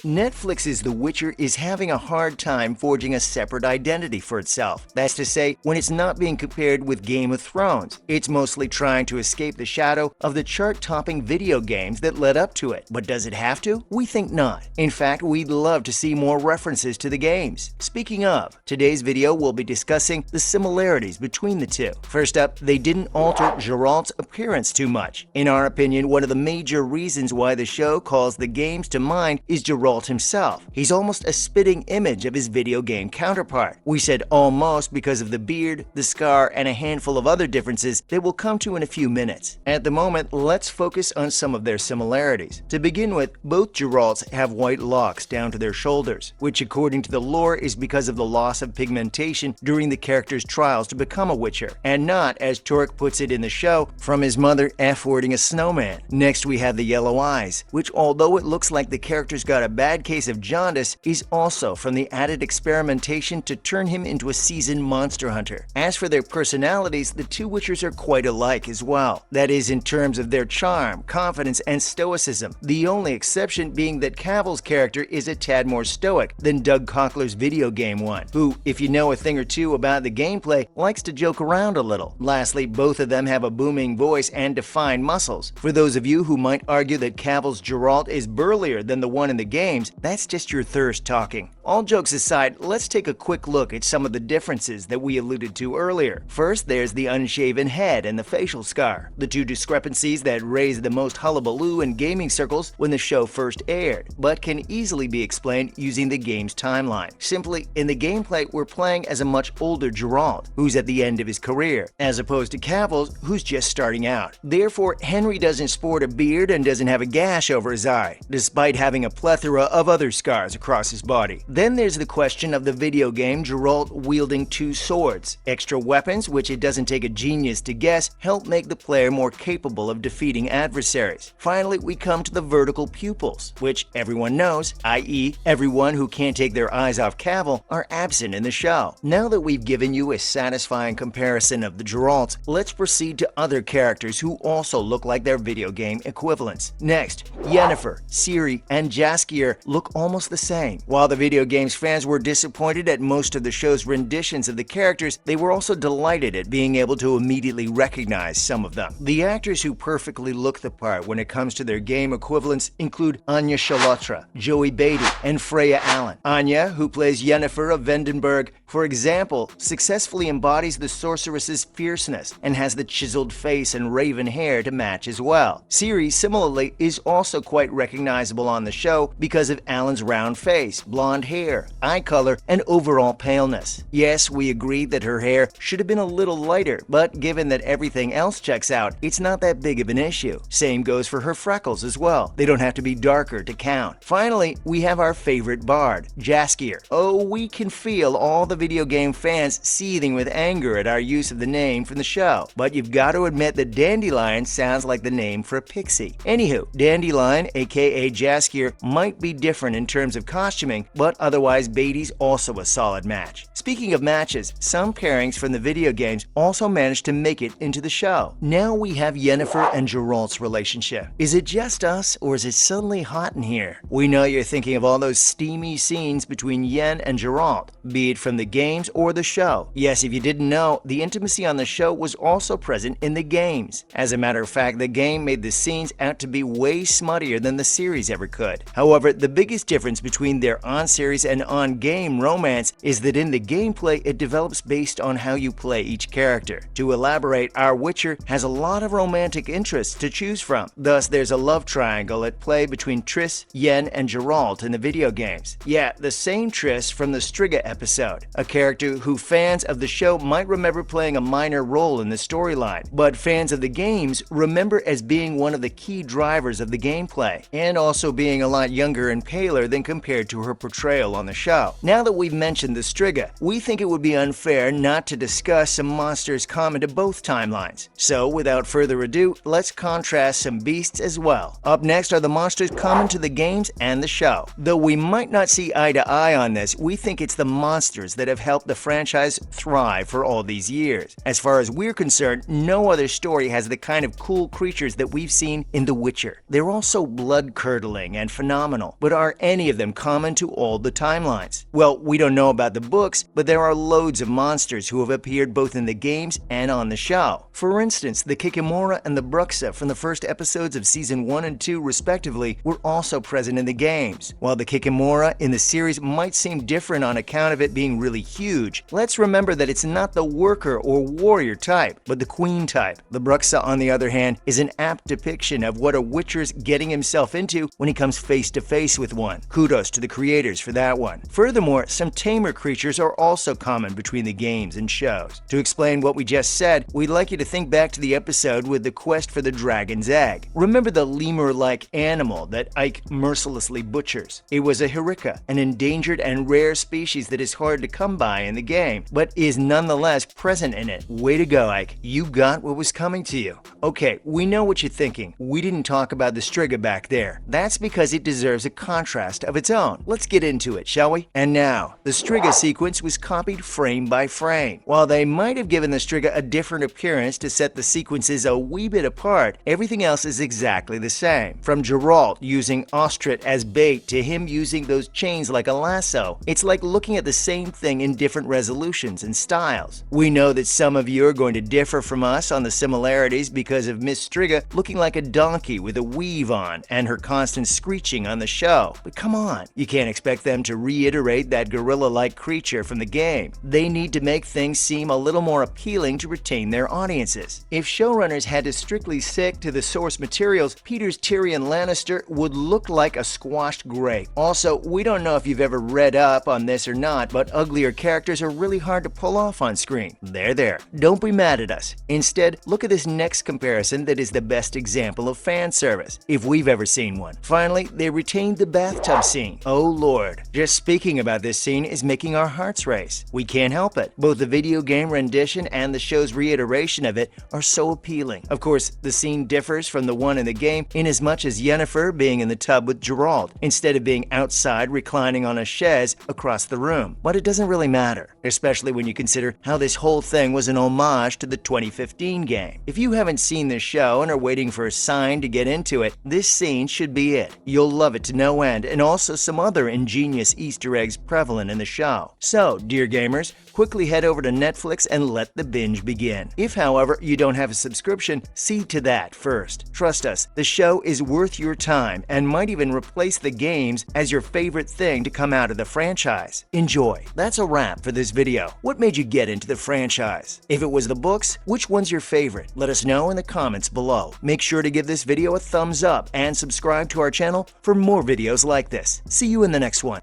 Netflix's The Witcher is having a hard time forging a separate identity for itself. That's to say, when it's not being compared with Game of Thrones, it's mostly trying to escape the shadow of the chart-topping video games that led up to it. But does it have to? We think not. In fact, we'd love to see more references to the games. Speaking of, today's video will be discussing the similarities between the two. First up, they didn't alter Geralt's appearance too much. In our opinion, one of the major reasons why the show calls the games to mind is Geralt himself. He's almost a spitting image of his video game counterpart. We said almost because of the beard, the scar, and a handful of other differences that we'll come to in a few minutes. At the moment, let's focus on some of their similarities. To begin with, both Geralts have white locks down to their shoulders, which according to the lore is because of the loss of pigmentation during the character's trials to become a Witcher, and not, as Torek puts it in the show, from his mother F-wording a snowman. Next, we have the yellow eyes, which although it looks like the character's got a bad case of jaundice, is also from the added experimentation to turn him into a seasoned monster hunter. As for their personalities, the two Witchers are quite alike as well. That is, in terms of their charm, confidence, and stoicism. The only exception being that Cavill's character is a tad more stoic than Doug Cockler's video game one, who, if you know a thing or two about the gameplay, likes to joke around a little. Lastly, both of them have a booming voice and defined muscles. For those of you who might argue that Cavill's Geralt is burlier than the one in the games, that's just your thirst talking. All jokes aside, let's take a quick look at some of the differences that we alluded to earlier. First, there's the unshaven head and the facial scar, the two discrepancies that raised the most hullabaloo in gaming circles when the show first aired, but can easily be explained using the game's timeline. Simply, in the gameplay, we're playing as a much older Geralt, who's at the end of his career, as opposed to Cavill's, who's just starting out. Therefore, Henry doesn't sport a beard and doesn't have a gash over his eye, despite having a plethora of other scars across his body. Then there's the question of the video game Geralt wielding two swords. Extra weapons, which it doesn't take a genius to guess, help make the player more capable of defeating adversaries. Finally, we come to the vertical pupils, which everyone knows, i.e. everyone who can't take their eyes off Cavill, are absent in the show. Now that we've given you a satisfying comparison of the Geralts, let's proceed to other characters who also look like their video game equivalents. Next, Yennefer, Ciri, and Jaskier look almost the same. While the video games fans were disappointed at most of the show's renditions of the characters, they were also delighted at being able to immediately recognize some of them. The actors who perfectly look the part when it comes to their game equivalents include Anya Chalotra, Joey Beatty, and Freya Allen. Anya, who plays Yennefer of Vendenberg, for example, successfully embodies the sorceress's fierceness and has the chiseled face and raven hair to match as well. Ciri, similarly, is also quite recognizable on the show because of Allen's round face, blonde hair, eye color, and overall paleness. Yes, we agree that her hair should have been a little lighter, but given that everything else checks out, it's not that big of an issue. Same goes for her freckles as well. They don't have to be darker to count. Finally, we have our favorite bard, Jaskier. Oh, we can feel all the video game fans seething with anger at our use of the name from the show, but you've got to admit that Dandelion sounds like the name for a pixie. Anywho, Dandelion, aka Jaskier, might be different in terms of costuming, but otherwise Beatty's also a solid match. Speaking of matches, some pairings from the video games also managed to make it into the show. Now we have Yennefer and Geralt's relationship. Is it just us, or is it suddenly hot in here? We know you're thinking of all those steamy scenes between Yen and Geralt, be it from the games or the show. Yes, if you didn't know, the intimacy on the show was also present in the games. As a matter of fact, the game made the scenes out to be way smuttier than the series ever could. However, the biggest difference between their on-series and on-game romance is that in the gameplay, it develops based on how you play each character. To elaborate, our Witcher has a lot of romantic interests to choose from. Thus, there's a love triangle at play between Triss, Yen, and Geralt in the video games. Yeah, the same Triss from the Striga episode, a character who fans of the show might remember playing a minor role in the storyline, but fans of the games remember as being one of the key drivers of the gameplay, and also being a lot younger and paler than compared to her portrayal on the show. Now that we've mentioned the Striga, we think it would be unfair not to discuss some monsters common to both timelines. So without further ado, let's contrast some beasts as well. Up next are the monsters common to the games and the show. Though we might not see eye to eye on this, we think it's the monsters that have helped the franchise thrive for all these years. As far as we're concerned, no other story has the kind of cool creatures that we've seen in The Witcher. They're all so blood-curdling and phenomenal. original, but are any of them common to all the timelines? Well, we don't know about the books, but there are loads of monsters who have appeared both in the games and on the show. For instance, the Kikimora and the Bruxa from the first episodes of Season 1 and 2 respectively were also present in the games. While the Kikimora in the series might seem different on account of it being really huge, let's remember that it's not the worker or warrior type, but the queen type. The Bruxa, on the other hand, is an apt depiction of what a Witcher's getting himself into when he comes face to face with one. Kudos to the creators for that one. Furthermore, some tamer creatures are also common between the games and shows. To explain what we just said, we'd like you to think back to the episode with the quest for the dragon's egg. Remember the lemur-like animal that Ike mercilessly butchers? It was a Hirika, an endangered and rare species that is hard to come by in the game, but is nonetheless present in it. Way to go, Ike. You got what was coming to you. Okay, we know what you're thinking. We didn't talk about the Striga back there. That's because it deserves a contrast of its own. Let's get into it, shall we? And now, the Striga sequence was copied frame by frame. While they might have given the Striga a different appearance to set the sequences a wee bit apart, everything else is exactly the same. From Geralt using Ostrit as bait to him using those chains like a lasso, it's like looking at the same thing in different resolutions and styles. We know that some of you are going to differ from us on the similarities because of Miss Striga looking like a donkey with a weave on and her constant screeching on the show. But come on, you can't expect them to reiterate that gorilla-like creature from the game. They need to make things seem a little more appealing to retain their audiences. If showrunners had to strictly stick to the source materials, Peter's Tyrion Lannister would look like a squashed grape. Also, we don't know if you've ever read up on this or not, but uglier characters are really hard to pull off on screen. There. Don't be mad at us. Instead, look at this next comparison that is the best example of fan service, if we've ever seen one. Finally, they retained the bathtub scene. Oh lord. Just speaking about this scene is making our hearts race. We can't help it. Both the video game rendition and the show's reiteration of it are so appealing. Of course, the scene differs from the one in the game in as much as Yennefer being in the tub with Geralt, instead of being outside reclining on a chaise across the room. But it doesn't really matter, especially when you consider how this whole thing was an homage to the 2015 game. If you haven't seen this show and are waiting for a sign to get into it, this scene should be it. You'll love it to no end, and also some other ingenious Easter eggs prevalent in the show. So, dear gamers, quickly head over to Netflix and let the binge begin. If, however, you don't have a subscription, see to that first. Trust us, the show is worth your time and might even replace the games as your favorite thing to come out of the franchise. Enjoy. That's a wrap for this video. What made you get into the franchise? If it was the books, which one's your favorite? Let us know in the comments below. Make sure to give this video a thumbs up and subscribe to our channel for more videos like this. See you in the next one.